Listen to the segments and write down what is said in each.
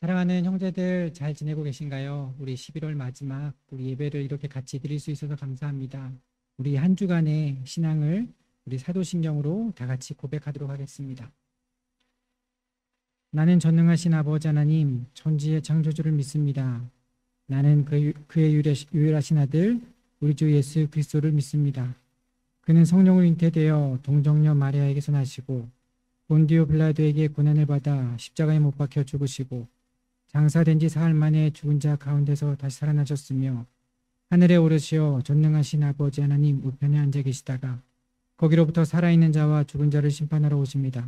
사랑하는 형제들 잘 지내고 계신가요? 우리 11월 마지막 우리 예배를 이렇게 같이 드릴 수 있어서 감사합니다. 우리 한 주간의 신앙을 우리 사도신경으로 다 같이 고백하도록 하겠습니다. 나는 전능하신 아버지 하나님, 천지의 창조주를 믿습니다. 나는 그의 유일하신 아들 우리 주 예수 그리스도를 믿습니다. 그는 성령으로 잉태되어 동정녀 마리아에게서 나시고 본디오 빌라도에게 고난을 받아 십자가에 못 박혀 죽으시고 장사된 지 사흘 만에 죽은 자 가운데서 다시 살아나셨으며 하늘에 오르시어 전능하신 아버지 하나님 우편에 앉아 계시다가 거기로부터 살아있는 자와 죽은 자를 심판하러 오십니다.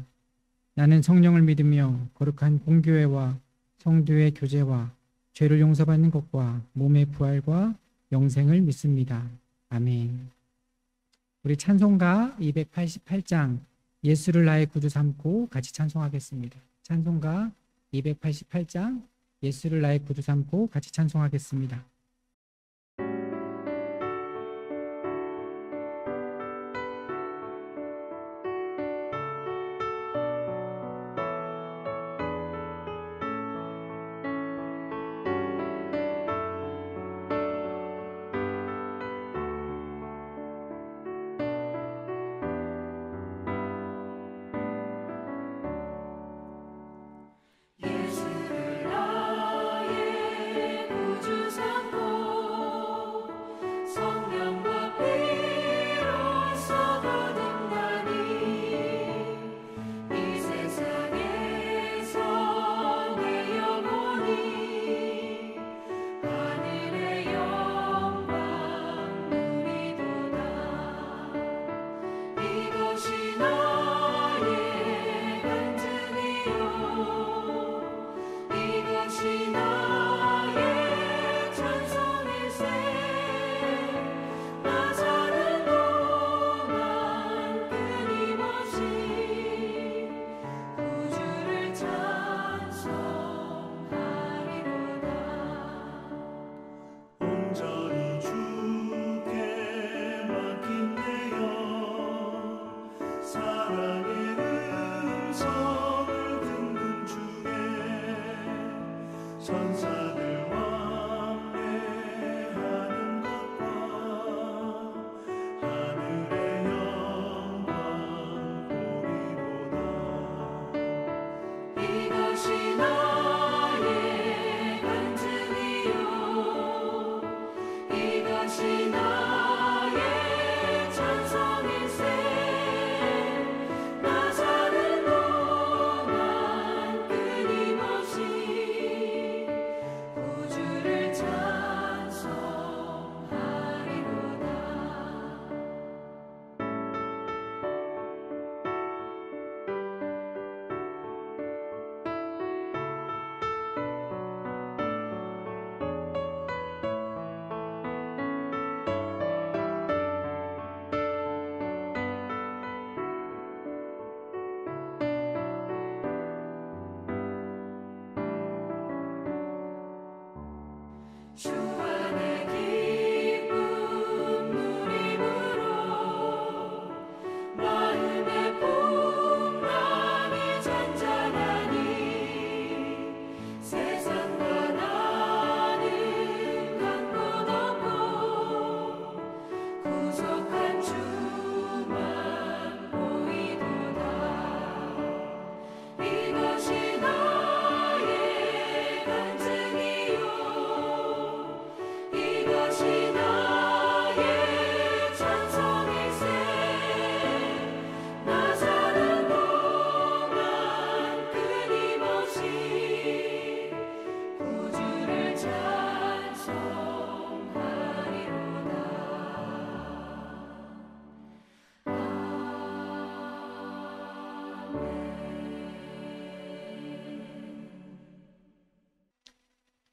나는 성령을 믿으며 거룩한 공교회와 성도의 교제와 죄를 용서받는 것과 몸의 부활과 영생을 믿습니다. 아멘. 우리 찬송가 288장 예수를 나의 구주 삼고 같이 찬송하겠습니다. 찬송가 288장 예수를 나의 구주 삼고 같이 찬송하겠습니다.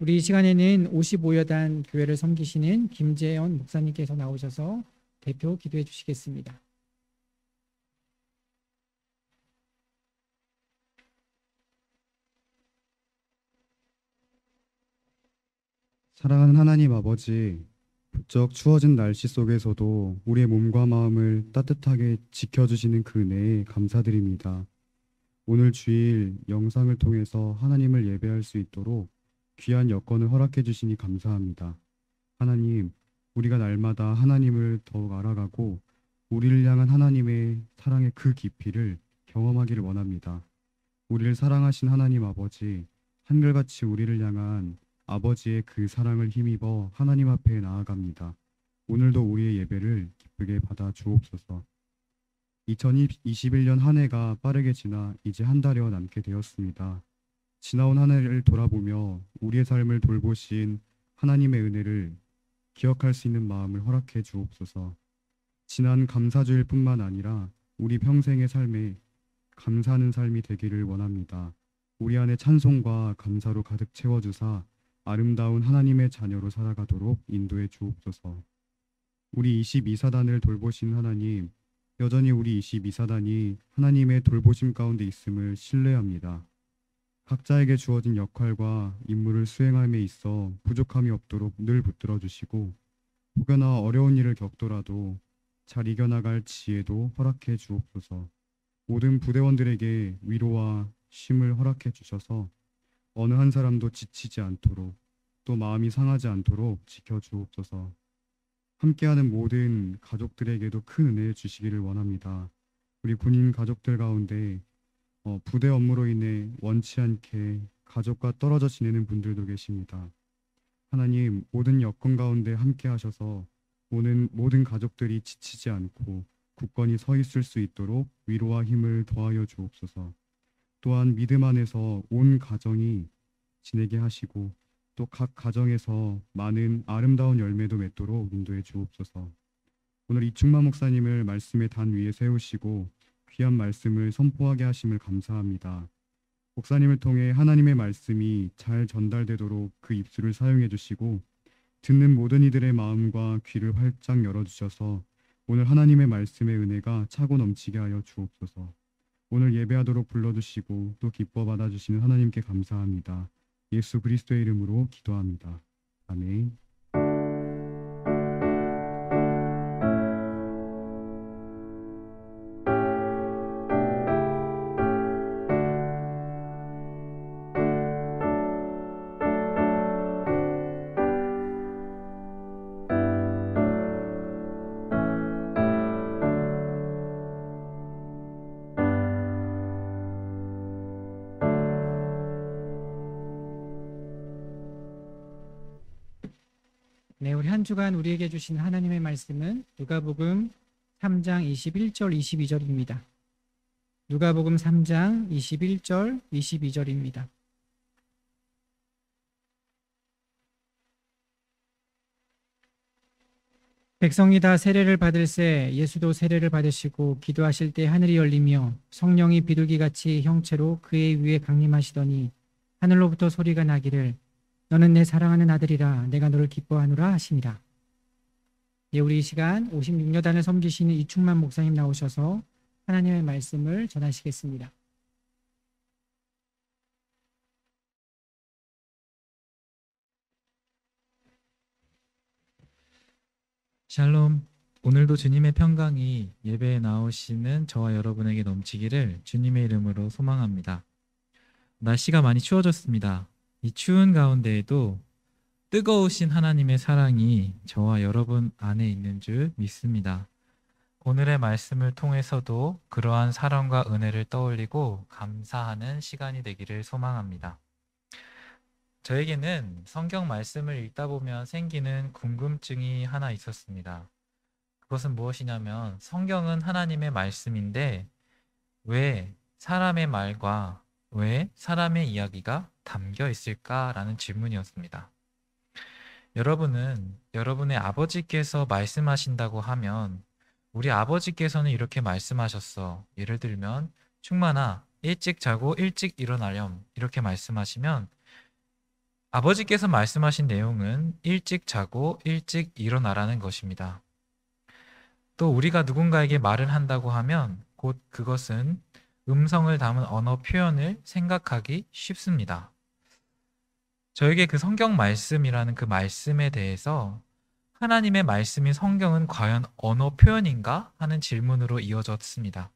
우리 이 시간에는 55여단 교회를 섬기시는 김재현 목사님께서 나오셔서 대표 기도해 주시겠습니다. 사랑하는 하나님 아버지, 부쩍 추워진 날씨 속에서도 우리의 몸과 마음을 따뜻하게 지켜주시는 그 은혜에 감사드립니다. 오늘 주일 영상을 통해서 하나님을 예배할 수 있도록 귀한 여건을 허락해 주시니 감사합니다. 하나님, 우리가 날마다 하나님을 더욱 알아가고 우리를 향한 하나님의 사랑의 그 깊이를 경험하기를 원합니다. 우리를 사랑하신 하나님 아버지, 한결같이 우리를 향한 아버지의 그 사랑을 힘입어 하나님 앞에 나아갑니다. 오늘도 우리의 예배를 기쁘게 받아 주옵소서. 2021년 한 해가 빠르게 지나 이제 한 달여 남게 되었습니다. 지나온 한 해를 돌아보며 우리의 삶을 돌보신 하나님의 은혜를 기억할 수 있는 마음을 허락해 주옵소서. 지난 감사주일 뿐만 아니라 우리 평생의 삶에 감사하는 삶이 되기를 원합니다. 우리 안에 찬송과 감사로 가득 채워주사 아름다운 하나님의 자녀로 살아가도록 인도해 주옵소서. 우리 22사단을 돌보신 하나님, 여전히 우리 22사단이 하나님의 돌보심 가운데 있음을 신뢰합니다. 각자에게 주어진 역할과 임무를 수행함에 있어 부족함이 없도록 늘 붙들어 주시고 혹여나 어려운 일을 겪더라도 잘 이겨나갈 지혜도 허락해 주옵소서. 모든 부대원들에게 위로와 쉼을 허락해 주셔서 어느 한 사람도 지치지 않도록 또 마음이 상하지 않도록 지켜 주옵소서. 함께하는 모든 가족들에게도 큰 은혜 주시기를 원합니다. 우리 군인 가족들 가운데 부대 업무로 인해 원치 않게 가족과 떨어져 지내는 분들도 계십니다. 하나님, 모든 여건 가운데 함께 하셔서 모든 가족들이 지치지 않고 굳건히 서 있을 수 있도록 위로와 힘을 더하여 주옵소서. 또한 믿음 안에서 온 가정이 지내게 하시고 또 각 가정에서 많은 아름다운 열매도 맺도록 인도해 주옵소서. 오늘 이충만 목사님을 말씀의 단 위에 세우시고 귀한 말씀을 선포하게 하심을 감사합니다. 목사님을 통해 하나님의 말씀이 잘 전달되도록 그 입술을 사용해 주시고 듣는 모든 이들의 마음과 귀를 활짝 열어주셔서 오늘 하나님의 말씀의 은혜가 차고 넘치게 하여 주옵소서. 오늘 예배하도록 불러주시고 또 기뻐 받아주시는 하나님께 감사합니다. 예수 그리스도의 이름으로 기도합니다. 아멘. 네, 우리 한 주간 우리에게 주신 하나님의 말씀은 누가복음 3장 21절 22절입니다. 누가복음 3장 21절 22절입니다. 백성이 다 세례를 받을새 예수도 세례를 받으시고 기도하실 때 하늘이 열리며 성령이 비둘기같이 형체로 그의 위에 강림하시더니 하늘로부터 소리가 나기를 너는 내 사랑하는 아들이라 내가 너를 기뻐하노라 하시니라. 예, 우리 이 시간 56여단을 섬기시는 이충만 목사님 나오셔서 하나님의 말씀을 전하시겠습니다. 샬롬. 오늘도 주님의 평강이 예배에 나오시는 저와 여러분에게 넘치기를 주님의 이름으로 소망합니다. 날씨가 많이 추워졌습니다. 이 추운 가운데에도 뜨거우신 하나님의 사랑이 저와 여러분 안에 있는 줄 믿습니다. 오늘의 말씀을 통해서도 그러한 사랑과 은혜를 떠올리고 감사하는 시간이 되기를 소망합니다. 저에게는 성경 말씀을 읽다 보면 생기는 궁금증이 하나 있었습니다. 그것은 무엇이냐면 성경은 하나님의 말씀인데 왜 사람의 말과 왜 사람의 이야기가 담겨 있을까라는 질문이었습니다. 여러분은 여러분의 아버지께서 말씀하신다고 하면 우리 아버지께서는 이렇게 말씀하셨어. 예를 들면 충만아, 일찍 자고 일찍 일어나렴 이렇게 말씀하시면 아버지께서 말씀하신 내용은 일찍 자고 일찍 일어나라는 것입니다. 또 우리가 누군가에게 말을 한다고 하면 곧 그것은 음성을 담은 언어 표현을 생각하기 쉽습니다. 저에게 그 성경 말씀이라는 그 말씀에 대해서 하나님의 말씀인 성경은 과연 언어 표현인가 하는 질문으로 이어졌습니다.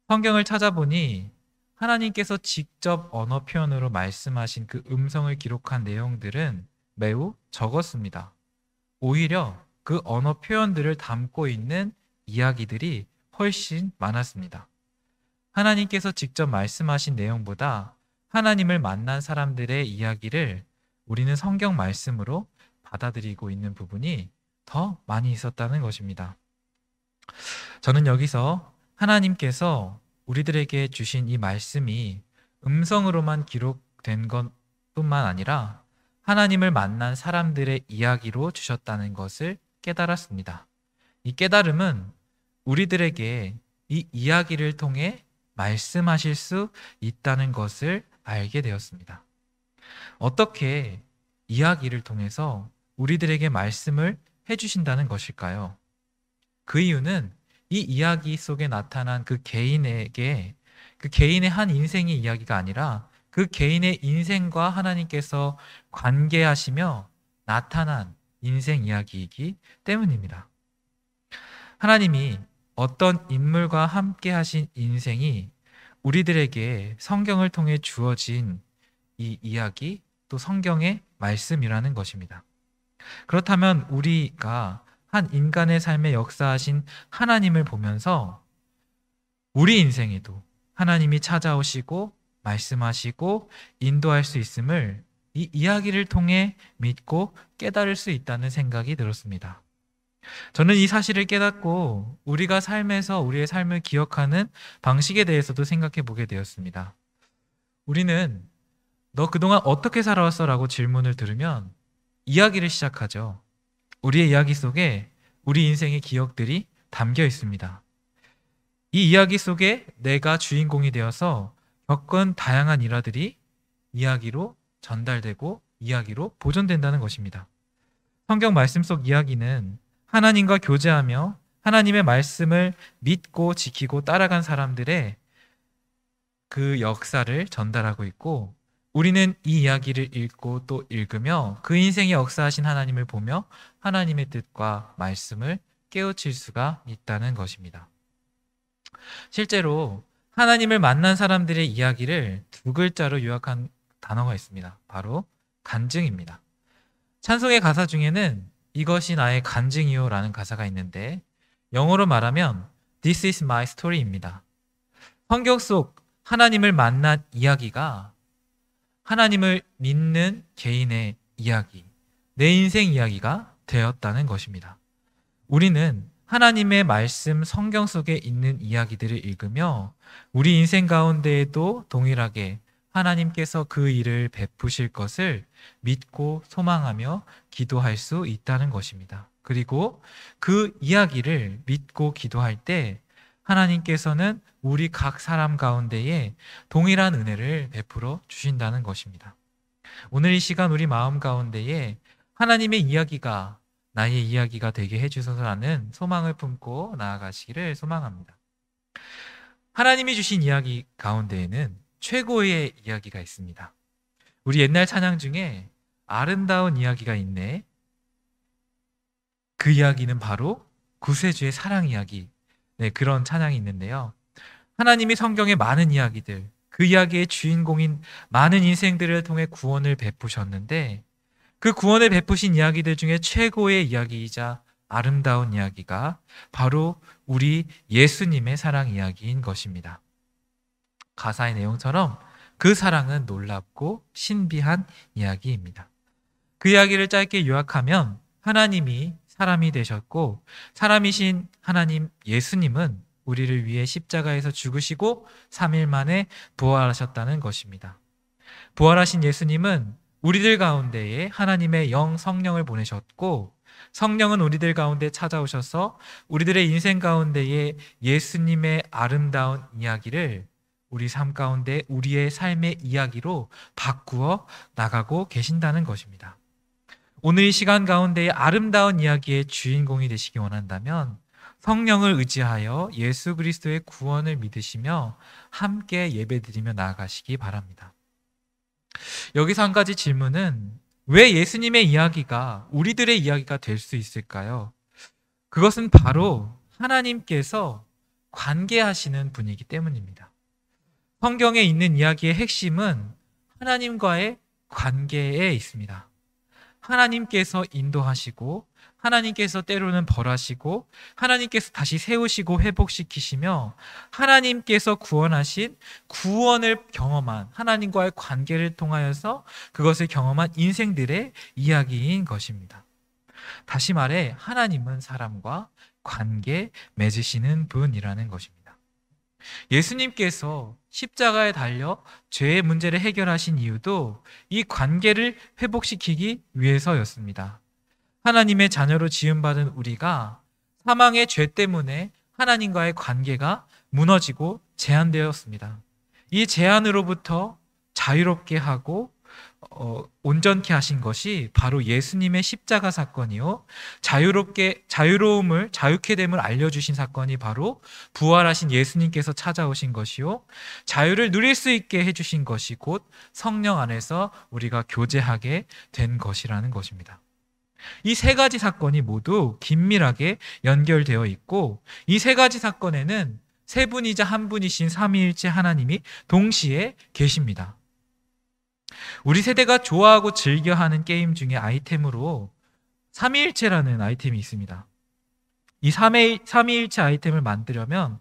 성경을 찾아보니 하나님께서 직접 언어 표현으로 말씀하신 그 음성을 기록한 내용들은 매우 적었습니다. 오히려 그 언어 표현들을 담고 있는 이야기들이 훨씬 많았습니다. 하나님께서 직접 말씀하신 내용보다 하나님을 만난 사람들의 이야기를 우리는 성경 말씀으로 받아들이고 있는 부분이 더 많이 있었다는 것입니다. 저는 여기서 하나님께서 우리들에게 주신 이 말씀이 음성으로만 기록된 것뿐만 아니라 하나님을 만난 사람들의 이야기로 주셨다는 것을 깨달았습니다. 이 깨달음은 우리들에게 이 이야기를 통해 말씀하실 수 있다는 것을 알게 되었습니다. 어떻게 이야기를 통해서 우리들에게 말씀을 해주신다는 것일까요? 그 이유는 이 이야기 속에 나타난 그 개인의 한 인생의 이야기가 아니라 그 개인의 인생과 하나님께서 관계하시며 나타난 인생 이야기이기 때문입니다. 하나님이 어떤 인물과 함께 하신 인생이 우리들에게 성경을 통해 주어진 이 이야기, 또 성경의 말씀이라는 것입니다. 그렇다면 우리가 한 인간의 삶에 역사하신 하나님을 보면서 우리 인생에도 하나님이 찾아오시고 말씀하시고 인도할 수 있음을 이 이야기를 통해 믿고 깨달을 수 있다는 생각이 들었습니다. 저는 이 사실을 깨닫고 우리가 삶에서 우리의 삶을 기억하는 방식에 대해서도 생각해 보게 되었습니다. 우리는 너 그동안 어떻게 살아왔어? 라고 질문을 들으면 이야기를 시작하죠. 우리의 이야기 속에 우리 인생의 기억들이 담겨 있습니다. 이 이야기 속에 내가 주인공이 되어서 겪은 다양한 일화들이 이야기로 전달되고 이야기로 보존된다는 것입니다. 성경 말씀 속 이야기는 하나님과 교제하며 하나님의 말씀을 믿고 지키고 따라간 사람들의 그 역사를 전달하고 있고, 우리는 이 이야기를 읽고 또 읽으며 그 인생의 역사하신 하나님을 보며 하나님의 뜻과 말씀을 깨우칠 수가 있다는 것입니다. 실제로 하나님을 만난 사람들의 이야기를 두 글자로 요약한 단어가 있습니다. 바로 간증입니다. 찬송의 가사 중에는 이것이 나의 간증이요 라는 가사가 있는데 영어로 말하면 This is my story입니다. 성경 속 하나님을 만난 이야기가 하나님을 믿는 개인의 이야기, 내 인생 이야기가 되었다는 것입니다. 우리는 하나님의 말씀 성경 속에 있는 이야기들을 읽으며 우리 인생 가운데에도 동일하게 하나님께서 그 일을 베푸실 것을 믿고 소망하며 기도할 수 있다는 것입니다. 그리고 그 이야기를 믿고 기도할 때 하나님께서는 우리 각 사람 가운데에 동일한 은혜를 베풀어 주신다는 것입니다. 오늘 이 시간 우리 마음 가운데에 하나님의 이야기가 나의 이야기가 되게 해주소서라는 소망을 품고 나아가시기를 소망합니다. 하나님이 주신 이야기 가운데에는 최고의 이야기가 있습니다. 우리 옛날 찬양 중에 아름다운 이야기가 있네. 그 이야기는 바로 구세주의 사랑 이야기. 네, 그런 찬양이 있는데요. 하나님이 성경의 많은 이야기들, 그 이야기의 주인공인 많은 인생들을 통해 구원을 베푸셨는데 그 구원을 베푸신 이야기들 중에 최고의 이야기이자 아름다운 이야기가 바로 우리 예수님의 사랑 이야기인 것입니다. 가사의 내용처럼 그 사랑은 놀랍고 신비한 이야기입니다. 그 이야기를 짧게 요약하면 하나님이 사람이 되셨고 사람이신 하나님 예수님은 우리를 위해 십자가에서 죽으시고 3일 만에 부활하셨다는 것입니다. 부활하신 예수님은 우리들 가운데에 하나님의 영 성령을 보내셨고 성령은 우리들 가운데 찾아오셔서 우리들의 인생 가운데에 예수님의 아름다운 이야기를 우리 삶 가운데 우리의 삶의 이야기로 바꾸어 나가고 계신다는 것입니다. 오늘 이 시간 가운데에 아름다운 이야기의 주인공이 되시기 원한다면 성령을 의지하여 예수 그리스도의 구원을 믿으시며 함께 예배드리며 나아가시기 바랍니다. 여기서 한 가지 질문은 왜 예수님의 이야기가 우리들의 이야기가 될 수 있을까요? 그것은 바로 하나님께서 관계하시는 분이기 때문입니다. 성경에 있는 이야기의 핵심은 하나님과의 관계에 있습니다. 하나님께서 인도하시고, 하나님께서 때로는 벌하시고, 하나님께서 다시 세우시고 회복시키시며, 하나님께서 구원하신 구원을 경험한 하나님과의 관계를 통하여서 그것을 경험한 인생들의 이야기인 것입니다. 다시 말해 하나님은 사람과 관계 맺으시는 분이라는 것입니다. 예수님께서 십자가에 달려 죄의 문제를 해결하신 이유도 이 관계를 회복시키기 위해서였습니다. 하나님의 자녀로 지음받은 우리가 사망의 죄 때문에 하나님과의 관계가 무너지고 제한되었습니다. 이 제한으로부터 자유롭게 하고 온전케 하신 것이 바로 예수님의 십자가 사건이요, 자유케 됨을 알려주신 사건이 바로 부활하신 예수님께서 찾아오신 것이요, 자유를 누릴 수 있게 해주신 것이 곧 성령 안에서 우리가 교제하게 된 것이라는 것입니다. 이 세 가지 사건이 모두 긴밀하게 연결되어 있고, 이 세 가지 사건에는 세 분이자 한 분이신 삼위일체 하나님이 동시에 계십니다. 우리 세대가 좋아하고 즐겨하는 게임 중에 아이템으로 삼위일체라는 아이템이 있습니다. 이 삼위일체 아이템을 만들려면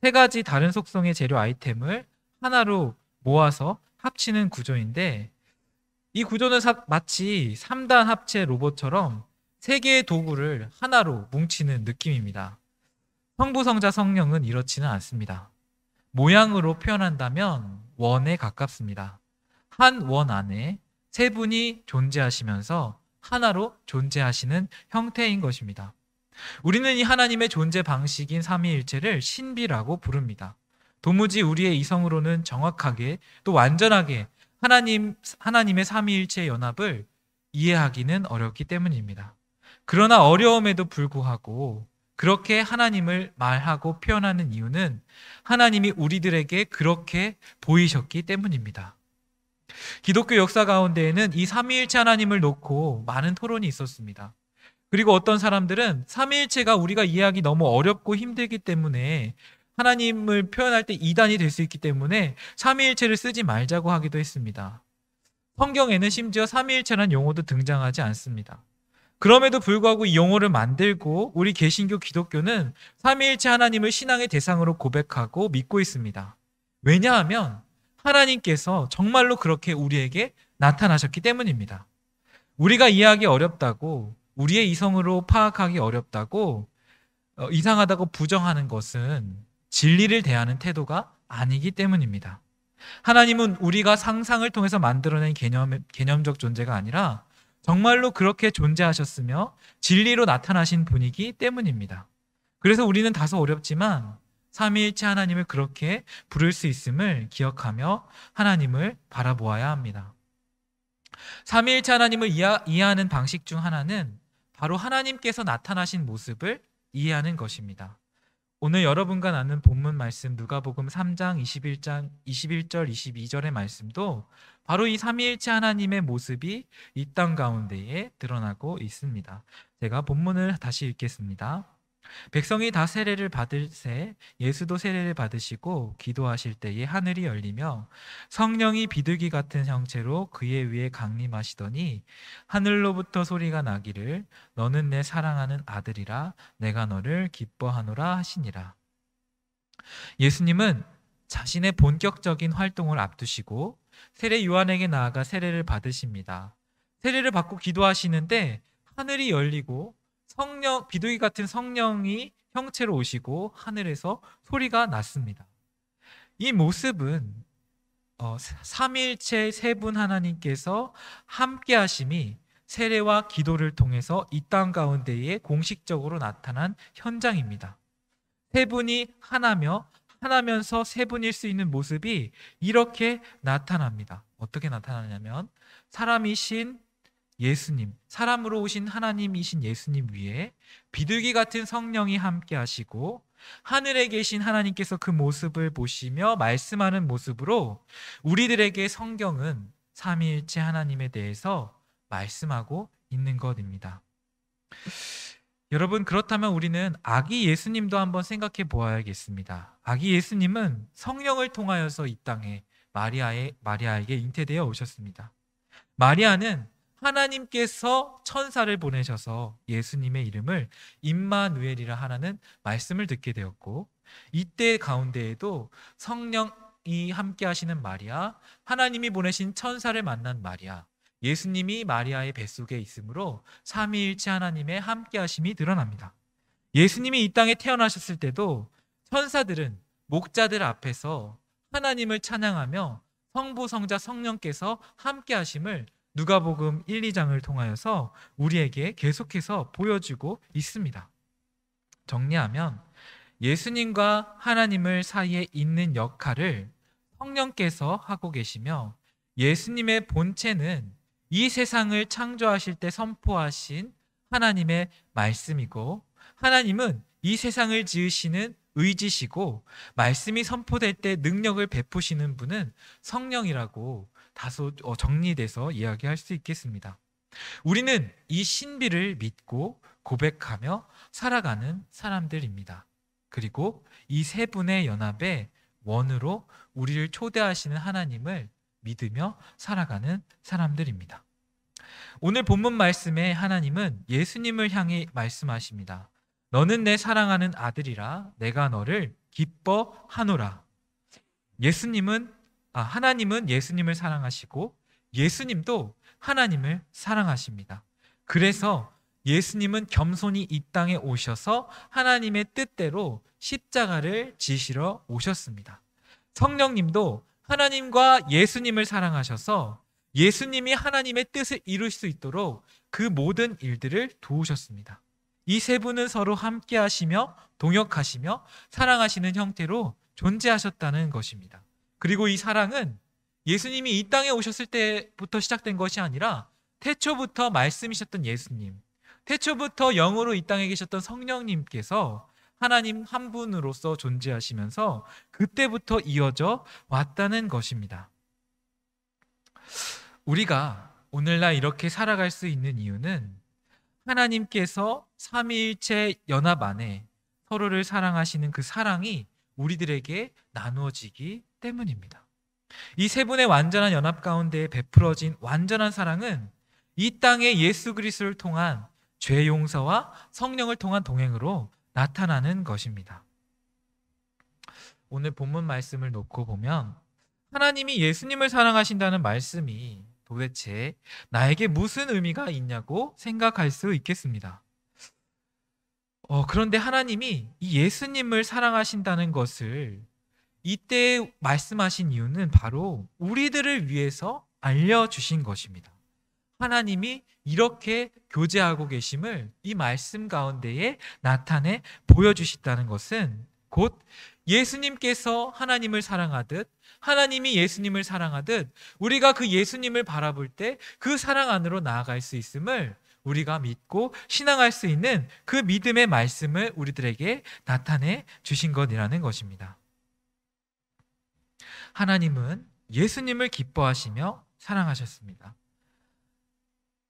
세 가지 다른 속성의 재료 아이템을 하나로 모아서 합치는 구조인데, 이 구조는 마치 3단 합체 로봇처럼 세 개의 도구를 하나로 뭉치는 느낌입니다. 성부, 성자, 성령은 이렇지는 않습니다. 모양으로 표현한다면 원에 가깝습니다. 한 원 안에 세 분이 존재하시면서 하나로 존재하시는 형태인 것입니다. 우리는 이 하나님의 존재 방식인 삼위일체를 신비라고 부릅니다. 도무지 우리의 이성으로는 정확하게 또 완전하게 하나님의 삼위일체 연합을 이해하기는 어렵기 때문입니다. 그러나 어려움에도 불구하고 그렇게 하나님을 말하고 표현하는 이유는 하나님이 우리들에게 그렇게 보이셨기 때문입니다. 기독교 역사 가운데에는 이 삼위일체 하나님을 놓고 많은 토론이 있었습니다. 그리고 어떤 사람들은 삼위일체가 우리가 이해하기 너무 어렵고 힘들기 때문에 하나님을 표현할 때 이단이 될 수 있기 때문에 삼위일체를 쓰지 말자고 하기도 했습니다. 성경에는 심지어 삼위일체라는 용어도 등장하지 않습니다. 그럼에도 불구하고 이 용어를 만들고 우리 개신교 기독교는 삼위일체 하나님을 신앙의 대상으로 고백하고 믿고 있습니다. 왜냐하면 하나님께서 정말로 그렇게 우리에게 나타나셨기 때문입니다. 우리가 이해하기 어렵다고, 우리의 이성으로 파악하기 어렵다고, 이상하다고 부정하는 것은 진리를 대하는 태도가 아니기 때문입니다. 하나님은 우리가 상상을 통해서 만들어낸 개념적 존재가 아니라 정말로 그렇게 존재하셨으며 진리로 나타나신 분이기 때문입니다. 그래서 우리는 다소 어렵지만 삼위일체 하나님을 그렇게 부를 수 있음을 기억하며 하나님을 바라보아야 합니다. 삼위일체 하나님을 이해하는 방식 중 하나는 바로 하나님께서 나타나신 모습을 이해하는 것입니다. 오늘 여러분과 나눈 본문 말씀 누가복음 3장 21절 22절의 말씀도 바로 이 삼위일체 하나님의 모습이 이 땅 가운데에 드러나고 있습니다. 제가 본문을 다시 읽겠습니다. 백성이 다 세례를 받을새 예수도 세례를 받으시고 기도하실 때에 하늘이 열리며 성령이 비둘기 같은 형체로 그의 위에 강림하시더니 하늘로부터 소리가 나기를 너는 내 사랑하는 아들이라 내가 너를 기뻐하노라 하시니라. 예수님은 자신의 본격적인 활동을 앞두시고 세례 요한에게 나아가 세례를 받으십니다. 세례를 받고 기도하시는데 하늘이 열리고 비둘기 같은 성령이 형체로 오시고 하늘에서 소리가 났습니다. 이 모습은 삼위일체 세 분 하나님께서 함께 하심이 세례와 기도를 통해서 이 땅 가운데에 공식적으로 나타난 현장입니다. 세 분이 하나면서 세 분일 수 있는 모습이 이렇게 나타납니다. 어떻게 나타나냐면 사람이신 예수님, 사람으로 오신 하나님이신 예수님 위에 비둘기 같은 성령이 함께 하시고 하늘에 계신 하나님께서 그 모습을 보시며 말씀하는 모습으로 우리들에게 성경은 삼위일체 하나님에 대해서 말씀하고 있는 것입니다. 여러분, 그렇다면 우리는 아기 예수님도 한번 생각해 보아야겠습니다. 아기 예수님은 성령을 통하여서 이 땅에 마리아에게 잉태되어 오셨습니다. 마리아는 하나님께서 천사를 보내셔서 예수님의 이름을 임마누엘이라 하라는 말씀을 듣게 되었고, 이때 가운데에도 성령이 함께 하시는 마리아, 하나님이 보내신 천사를 만난 마리아, 예수님이 마리아의 뱃속에 있으므로 삼위일체 하나님의 함께 하심이 드러납니다. 예수님이 이 땅에 태어나셨을 때도 천사들은 목자들 앞에서 하나님을 찬양하며 성부, 성자, 성령께서 함께 하심을 누가복음 1, 2장을 통하여서 우리에게 계속해서 보여주고 있습니다. 정리하면 예수님과 하나님을 사이에 있는 역할을 성령께서 하고 계시며, 예수님의 본체는 이 세상을 창조하실 때 선포하신 하나님의 말씀이고, 하나님은 이 세상을 지으시는 의지시고, 말씀이 선포될 때 능력을 베푸시는 분은 성령이라고 다소 정리돼서 이야기할 수 있겠습니다. 우리는 이 신비를 믿고 고백하며 살아가는 사람들입니다. 그리고 이 세 분의 연합의 원으로 우리를 초대하시는 하나님을 믿으며 살아가는 사람들입니다. 오늘 본문 말씀에 하나님은 예수님을 향해 말씀하십니다. 너는 내 사랑하는 아들이라 내가 너를 기뻐하노라. 하나님은 예수님을 사랑하시고 예수님도 하나님을 사랑하십니다. 그래서 예수님은 겸손히 이 땅에 오셔서 하나님의 뜻대로 십자가를 지시러 오셨습니다. 성령님도 하나님과 예수님을 사랑하셔서 예수님이 하나님의 뜻을 이룰 수 있도록 그 모든 일들을 도우셨습니다. 이 세 분은 서로 함께 하시며 동역하시며 사랑하시는 형태로 존재하셨다는 것입니다. 그리고 이 사랑은 예수님이 이 땅에 오셨을 때부터 시작된 것이 아니라 태초부터 말씀이셨던 예수님, 태초부터 영으로 이 땅에 계셨던 성령님께서 하나님 한 분으로서 존재하시면서 그때부터 이어져 왔다는 것입니다. 우리가 오늘날 이렇게 살아갈 수 있는 이유는 하나님께서 삼위일체 연합 안에 서로를 사랑하시는 그 사랑이 우리들에게 나누어지기 때문입니다. 이 세 분의 완전한 연합 가운데 베풀어진 완전한 사랑은 이 땅에 예수 그리스도를 통한 죄 용서와 성령을 통한 동행으로 나타나는 것입니다. 오늘 본문 말씀을 놓고 보면 하나님이 예수님을 사랑하신다는 말씀이 도대체 나에게 무슨 의미가 있냐고 생각할 수 있겠습니다. 그런데 하나님이 이 예수님을 사랑하신다는 것을 이때 말씀하신 이유는 바로 우리들을 위해서 알려주신 것입니다. 하나님이 이렇게 교제하고 계심을 이 말씀 가운데에 나타내 보여주셨다는 것은 곧 예수님께서 하나님을 사랑하듯 하나님이 예수님을 사랑하듯 우리가 그 예수님을 바라볼 때 그 사랑 안으로 나아갈 수 있음을 우리가 믿고 신앙할 수 있는 그 믿음의 말씀을 우리들에게 나타내 주신 것이라는 것입니다. 하나님은 예수님을 기뻐하시며 사랑하셨습니다.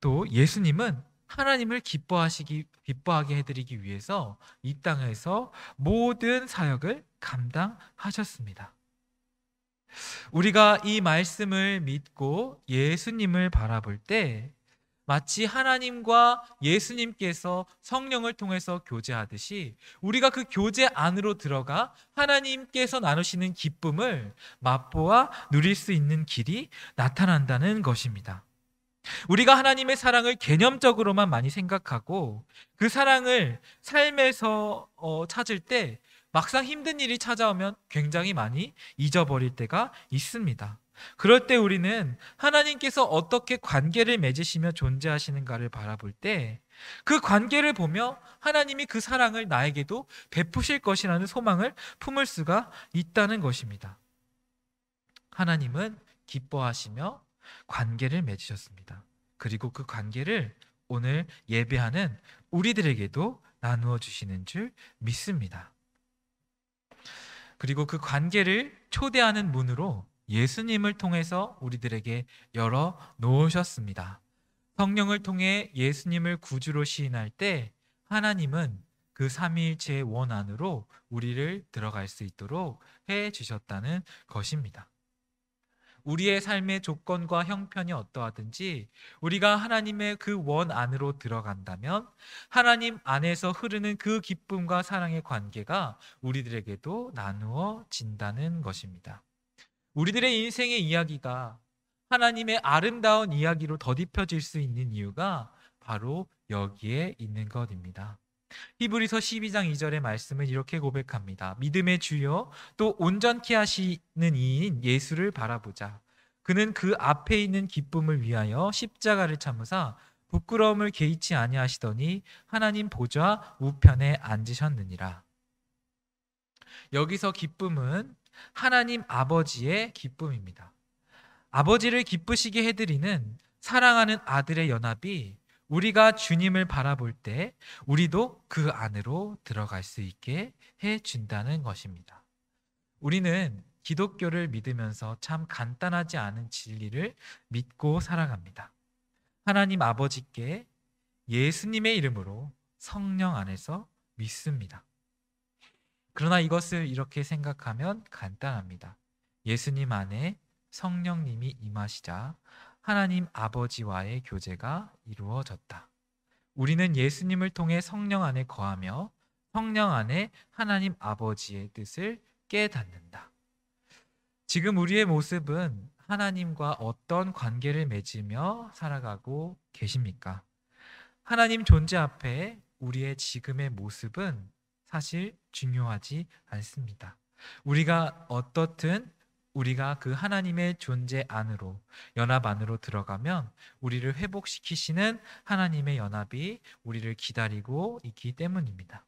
또 예수님은 하나님을 기뻐하게 해드리기 위해서 이 땅에서 모든 사역을 감당하셨습니다. 우리가 이 말씀을 믿고 예수님을 바라볼 때 마치 하나님과 예수님께서 성령을 통해서 교제하듯이 우리가 그 교제 안으로 들어가 하나님께서 나누시는 기쁨을 맛보아 누릴 수 있는 길이 나타난다는 것입니다. 우리가 하나님의 사랑을 개념적으로만 많이 생각하고 그 사랑을 삶에서 찾을 때 막상 힘든 일이 찾아오면 굉장히 많이 잊어버릴 때가 있습니다. 그럴 때 우리는 하나님께서 어떻게 관계를 맺으시며 존재하시는가를 바라볼 때 그 관계를 보며 하나님이 그 사랑을 나에게도 베푸실 것이라는 소망을 품을 수가 있다는 것입니다. 하나님은 기뻐하시며 관계를 맺으셨습니다. 그리고 그 관계를 오늘 예배하는 우리들에게도 나누어 주시는 줄 믿습니다. 그리고 그 관계를 초대하는 문으로 예수님을 통해서 우리들에게 열어 놓으셨습니다. 성령을 통해 예수님을 구주로 시인할 때 하나님은 그 삼위일체의 원 안으로 우리를 들어갈 수 있도록 해 주셨다는 것입니다. 우리의 삶의 조건과 형편이 어떠하든지 우리가 하나님의 그 원 안으로 들어간다면 하나님 안에서 흐르는 그 기쁨과 사랑의 관계가 우리들에게도 나누어진다는 것입니다. 우리들의 인생의 이야기가 하나님의 아름다운 이야기로 더딥혀질 수 있는 이유가 바로 여기에 있는 것입니다. 히브리서 12장 2절의 말씀은 이렇게 고백합니다. 믿음의 주요 또 온전케 하시는 이인 예수를 바라보자. 그는 그 앞에 있는 기쁨을 위하여 십자가를 참으사 부끄러움을 개의치 아니하시더니 하나님 보좌 우편에 앉으셨느니라. 여기서 기쁨은 하나님 아버지의 기쁨입니다. 아버지를 기쁘시게 해드리는 사랑하는 아들의 연합이 우리가 주님을 바라볼 때 우리도 그 안으로 들어갈 수 있게 해준다는 것입니다. 우리는 기독교를 믿으면서 참 간단하지 않은 진리를 믿고 살아갑니다. 하나님 아버지께 예수님의 이름으로 성령 안에서 믿습니다. 그러나 이것을 이렇게 생각하면 간단합니다. 예수님 안에 성령님이 임하시자 하나님 아버지와의 교제가 이루어졌다. 우리는 예수님을 통해 성령 안에 거하며 성령 안에 하나님 아버지의 뜻을 깨닫는다. 지금 우리의 모습은 하나님과 어떤 관계를 맺으며 살아가고 계십니까? 하나님 존재 앞에 우리의 지금의 모습은 사실 중요하지 않습니다. 우리가 어떻든 우리가 그 하나님의 존재 안으로, 연합 안으로 들어가면 우리를 회복시키시는 하나님의 연합이 우리를 기다리고 있기 때문입니다.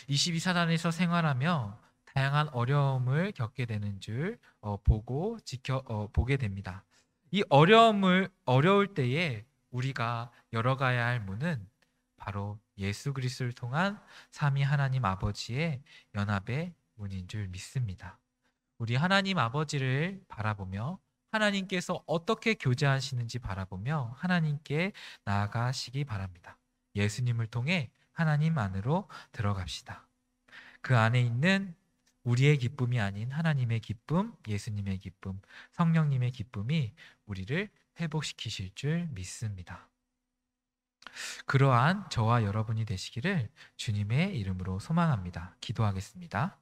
22사단에서 생활하며 다양한 어려움을 겪게 되는 줄 보게 됩니다. 이 어려울 때에 우리가 열어가야 할 문은 바로 예수 그리스도를 통한 삼위 하나님 아버지의 연합의 문인 줄 믿습니다. 우리 하나님 아버지를 바라보며 하나님께서 어떻게 교제하시는지 바라보며 하나님께 나아가시기 바랍니다. 예수님을 통해 하나님 안으로 들어갑시다. 그 안에 있는 우리의 기쁨이 아닌 하나님의 기쁨, 예수님의 기쁨, 성령님의 기쁨이 우리를 회복시키실 줄 믿습니다. 그러한 저와 여러분이 되시기를 주님의 이름으로 소망합니다. 기도하겠습니다.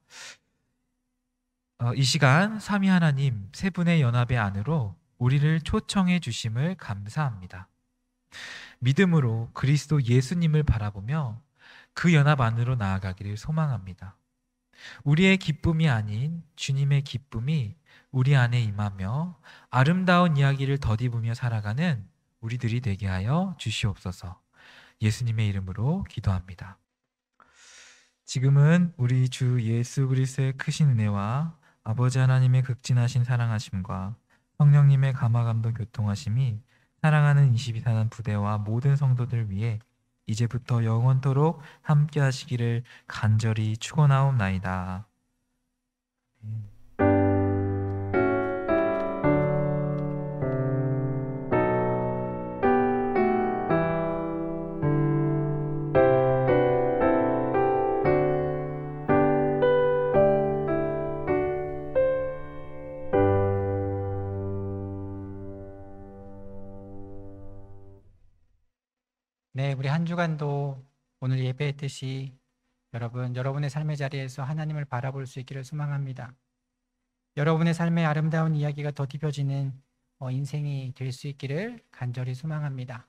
이 시간 삼위 하나님 세 분의 연합의 안으로 우리를 초청해 주심을 감사합니다. 믿음으로 그리스도 예수님을 바라보며 그 연합 안으로 나아가기를 소망합니다. 우리의 기쁨이 아닌 주님의 기쁨이 우리 안에 임하며 아름다운 이야기를 덧입으며 살아가는 우리들이 되게 하여 주시옵소서. 예수님의 이름으로 기도합니다. 지금은 우리 주 예수 그리스도의 크신 은혜와 아버지 하나님의 극진하신 사랑하심과 성령님의 감화감동 교통하심이 사랑하는 22사단 부대와 모든 성도들 위해 이제부터 영원토록 함께 하시기를 간절히 축원하옵나이다. 네, 우리 한 주간도 오늘 예배의 뜻이 여러분의 삶의 자리에서 하나님을 바라볼 수 있기를 소망합니다. 여러분의 삶의 아름다운 이야기가 더딥혀지는 인생이 될 수 있기를 간절히 소망합니다.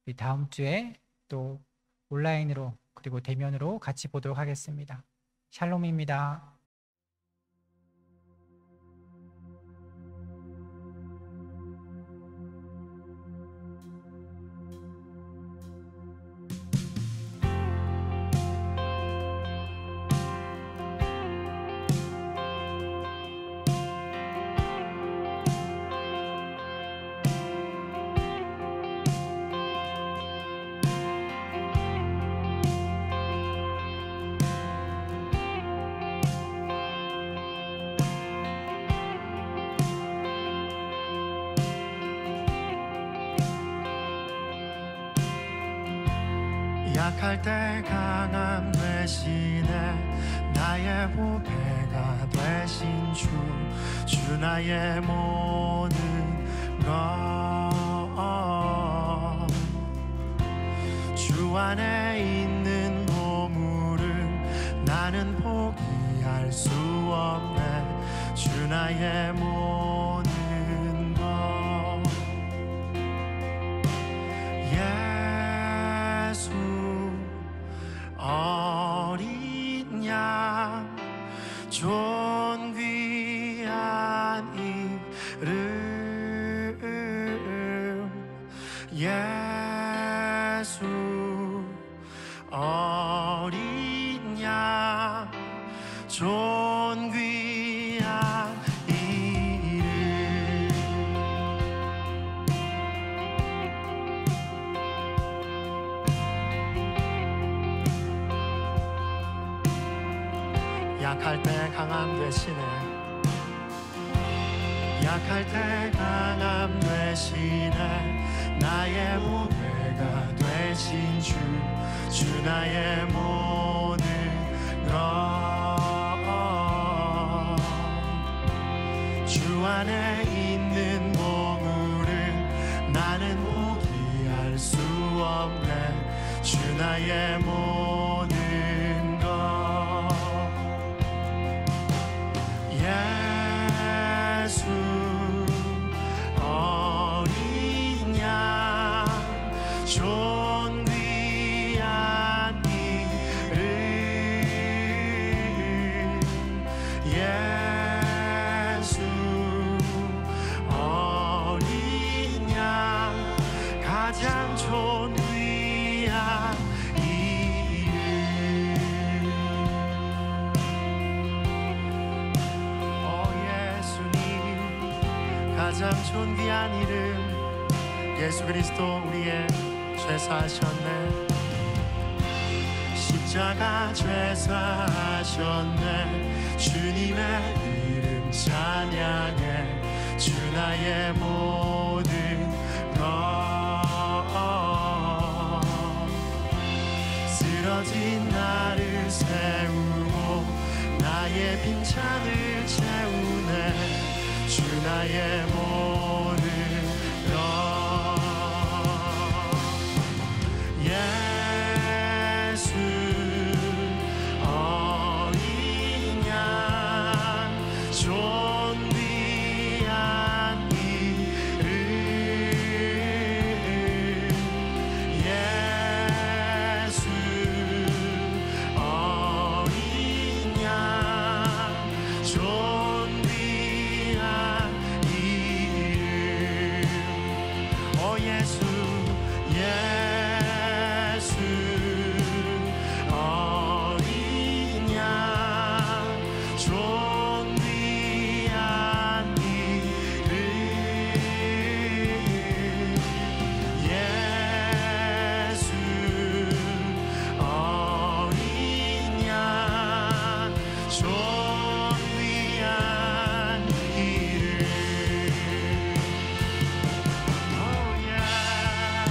우리 다음 주에 또 온라인으로 그리고 대면으로 같이 보도록 하겠습니다. 샬롬입니다. 약할 때 강함 되시네 나의 보배가 되신 주 나의 모든 것 주 안에 있는 보물을 나는 포기할 수 없네 주 나의 모든 것 예수 어린 양 존귀한 이름 예수 어린 양 존귀한 이름 약할 때 강함 되시네 약할 때 강함 되시네 나의 보배가 되신 주 나의 모든 것 주 안에 있는 보물을 나는 포기할 수 없네 주 나의 모든 것 예수 어린 양 존귀한 이름 예수 어린 양 가장 존귀한 이름 예수님 가장 존귀한 이름 예수 그리스도 우리의 죄 사하셨네 십자가 죄 사하셨네 주님의 이름 찬양해 주 나의 모든 것 쓰러진 나를 세우고 나의 빈잔을 채우네 주 나의 모든 것 예수 어린 양 존귀한 이름 예수 어린 양 존귀한 이름 오 예수 예수 어린 양 존귀한 이름 예수 어린 양 존귀한 이름 Oh yeah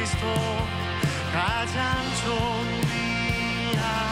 그리스도 가장 존귀한